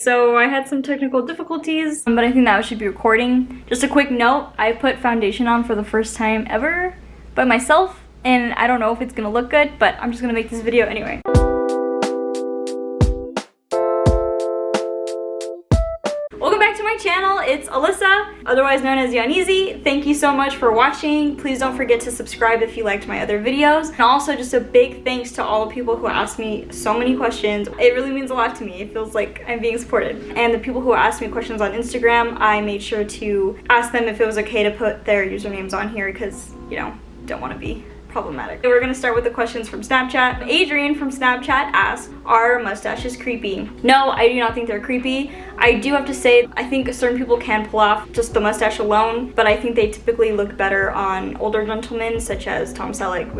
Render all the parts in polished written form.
So I had some technical difficulties, but I think that should be recording. Just a quick note, I put foundation on for the first time ever by myself, and I don't know if it's gonna look good, but I'm just gonna make this video anyway. Welcome back to my channel. It's Alyssa, otherwise known as Yawneazy. Thank you so much for watching. Please don't forget to subscribe if you liked my other videos. And also just a big thanks to all the people who asked me so many questions. It really means a lot to me. It feels like I'm being supported. And the people who asked me questions on Instagram, I made sure to ask them if it was okay to put their usernames on here because, you know, don't want to be problematic. We're gonna start with the questions from Snapchat. Adrian from Snapchat asked, are mustaches creepy? No, I do not think they're creepy. I do have to say, I think certain people can pull off just the mustache alone, but I think they typically look better on older gentlemen, such as Tom Selleck,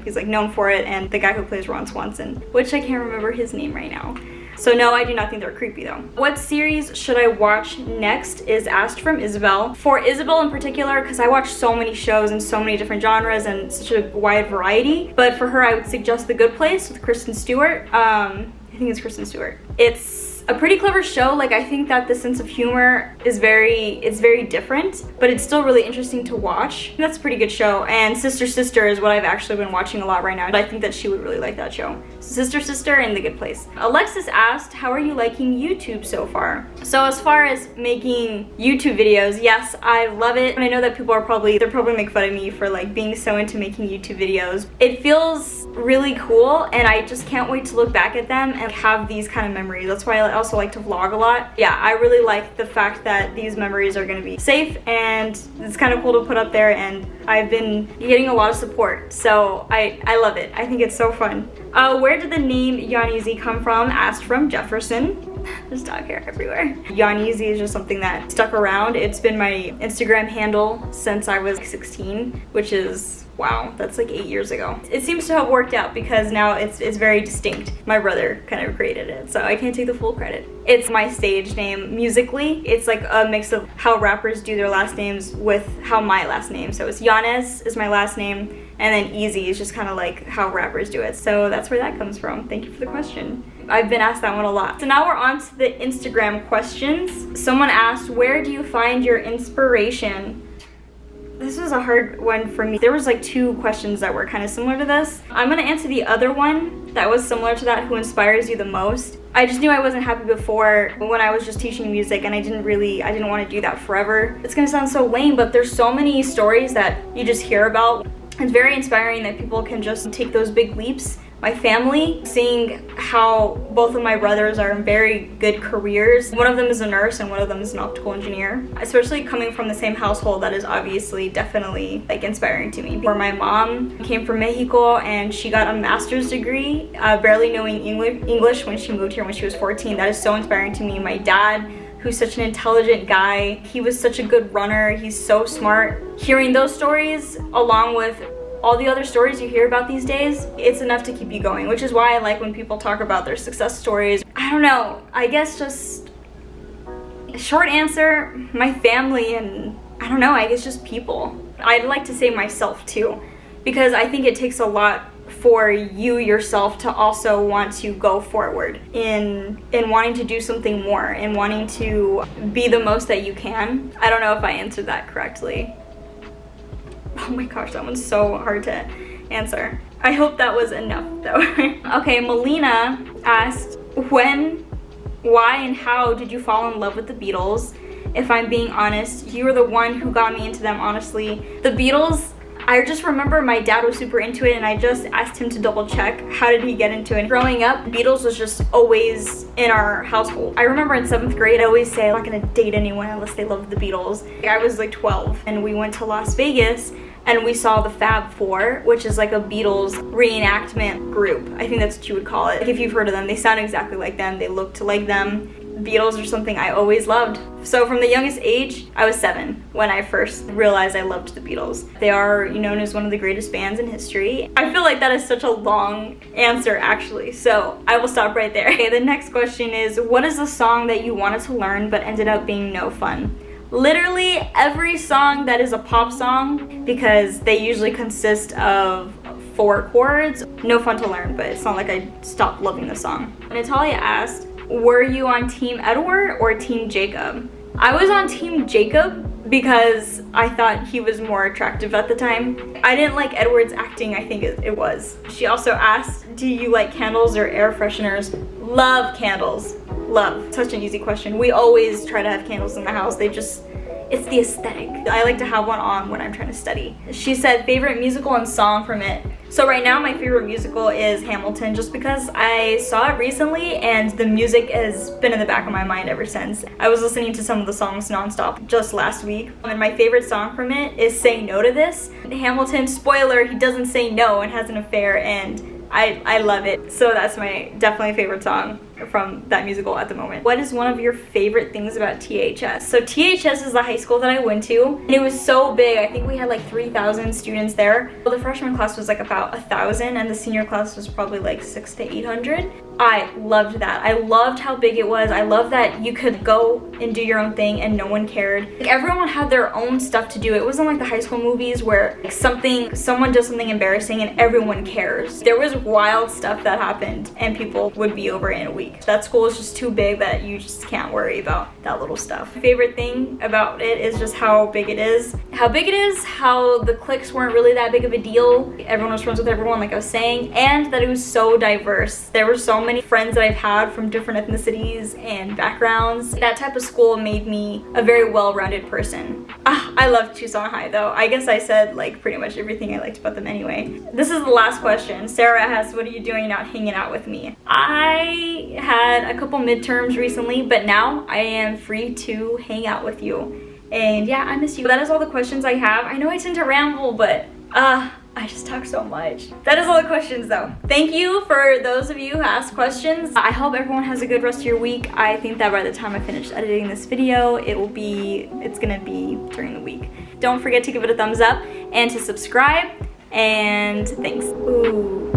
he's like known for it, and the guy who plays Ron Swanson, which I can't remember his name right now. So no, I do not think they're creepy though. What series should I watch next is asked from Isabel. For Isabel in particular, because I watch so many shows and so many different genres and such a wide variety, but for her I would suggest The Good Place with Kristen Stewart. I think it's Kristen Stewart. It's a pretty clever show. Like, I think that the sense of humor is very different, but it's still really interesting to watch. That's a pretty good show. And Sister Sister is what I've actually been watching a lot right now. I think that she would really like that show. Sister Sister and The Good Place. Alexis asked, how are you liking YouTube so far? So as far as making YouTube videos, yes, I love it. And I know that people are probably make fun of me for like being so into making YouTube videos. It feels really cool, and I just can't wait to look back at them and have these kind of memories. That's why I also like to vlog a lot. Yeah, I really like the fact that these memories are going to be safe, and it's kind of cool to put up there, and I've been getting a lot of support, so I love it. I think it's so fun. Where did the name Yawneazy come from? Asked from Jefferson. There's dog hair everywhere. Yawneazy is just something that stuck around. It's been my Instagram handle since I was 16, which is, wow, that's like 8 years ago. It seems to have worked out because now it's very distinct. My brother kind of created it, so I can't take the full credit. It's my stage name musically. It's like a mix of how rappers do their last names with how my last name. So it's Yawneazy is my last name, and then Easy is just kind of like how rappers do it. So that's where that comes from. Thank you for the question. I've been asked that one a lot. So now we're on to the Instagram questions. Someone asked, where do you find your inspiration? This was a hard one for me. There was like 2 questions that were kind of similar to this. I'm gonna answer the other one that was similar to that, who inspires you the most. I just knew I wasn't happy before when I was just teaching music, and I didn't want to do that forever. It's gonna sound so lame, but there's so many stories that you just hear about. It's very inspiring that people can just take those big leaps. My family, seeing how both of my brothers are in very good careers. One of them is a nurse and one of them is an optical engineer. Especially coming from the same household, that is obviously definitely like inspiring to me. Where my mom came from Mexico and she got a master's degree, barely knowing English when she moved here when she was 14. That is so inspiring to me. My dad, who's such an intelligent guy, he was such a good runner, he's so smart. Hearing those stories along with all the other stories you hear about these days, it's enough to keep you going, which is why I like when people talk about their success stories. I don't know, I guess just short answer, my family, and I don't know, I guess just people. I'd like to say myself too, because I think it takes a lot for you yourself to also want to go forward in wanting to do something more and wanting to be the most that you can. I don't know if I answered that correctly. Oh my gosh, that one's so hard to answer. I hope that was enough though. Okay, Melina asked, when, why, and how did you fall in love with the Beatles? If I'm being honest, you were the one who got me into them, honestly. The Beatles, I just remember my dad was super into it, and I just asked him to double check how did he get into it. Growing up, Beatles was just always in our household. I remember in 7th grade, I always say I'm not gonna date anyone unless they love the Beatles. I was like 12 and we went to Las Vegas and we saw the Fab Four, which is like a Beatles reenactment group. I think that's what you would call it. Like, if you've heard of them, they sound exactly like them, they look like them. Beatles are something I always loved. So from the youngest age, I was 7 when I first realized I loved the Beatles. They are known as one of the greatest bands in history. I feel like that is such a long answer actually, so I will stop right there. Okay, the next question is, what is the song that you wanted to learn but ended up being no fun? Literally every song that is a pop song, because they usually consist of 4 chords. No fun to learn, but it's not like I stopped loving the song. Natalia asked, Were you on Team Edward or Team Jacob? I was on Team Jacob because I thought he was more attractive at the time. I didn't like Edward's acting, I think it was. She also asked, do you like candles or air fresheners? Love candles. Love. Such an easy question. We always try to have candles in the house. It's the aesthetic. I like to have one on when I'm trying to study. She said favorite musical and song from it. So right now my favorite musical is Hamilton, just because I saw it recently and the music has been in the back of my mind ever since. I was listening to some of the songs nonstop just last week. And my favorite song from it is Say No to This. Hamilton, spoiler, he doesn't say no and has an affair, and I love it. So that's my definitely favorite song from that musical at the moment. What is one of your favorite things about THS? So THS is the high school that I went to, and it was so big. I think we had like 3,000 students there. Well, the freshman class was like about 1,000, and the senior class was probably like 600 to 800. I loved that. I loved how big it was. I loved that you could go and do your own thing and no one cared. Like, everyone had their own stuff to do. It wasn't like the high school movies where like someone does something embarrassing and everyone cares. There was wild stuff that happened and people would be over in a week. That school is just too big that you just can't worry about that little stuff. My favorite thing about it is just how big it is. How big it is, how the cliques weren't really that big of a deal. Everyone was friends with everyone, like I was saying, and that it was so diverse. There were so many friends that I've had from different ethnicities and backgrounds. That type of school made me a very well-rounded person. I love Tucson High though. I guess I said like pretty much everything I liked about them anyway. This is the last question. Sarah asks, what are you doing not hanging out with me? I had a couple midterms recently, but now I am free to hang out with you. And yeah, I miss you. That is all the questions I have. I know I tend to ramble, but I just talk so much. That is all the questions though. Thank you for those of you who asked questions. I hope everyone has a good rest of your week. I think that by the time I finish editing this video, it's gonna be during the week. Don't forget to give it a thumbs up and to subscribe, and thanks. Ooh.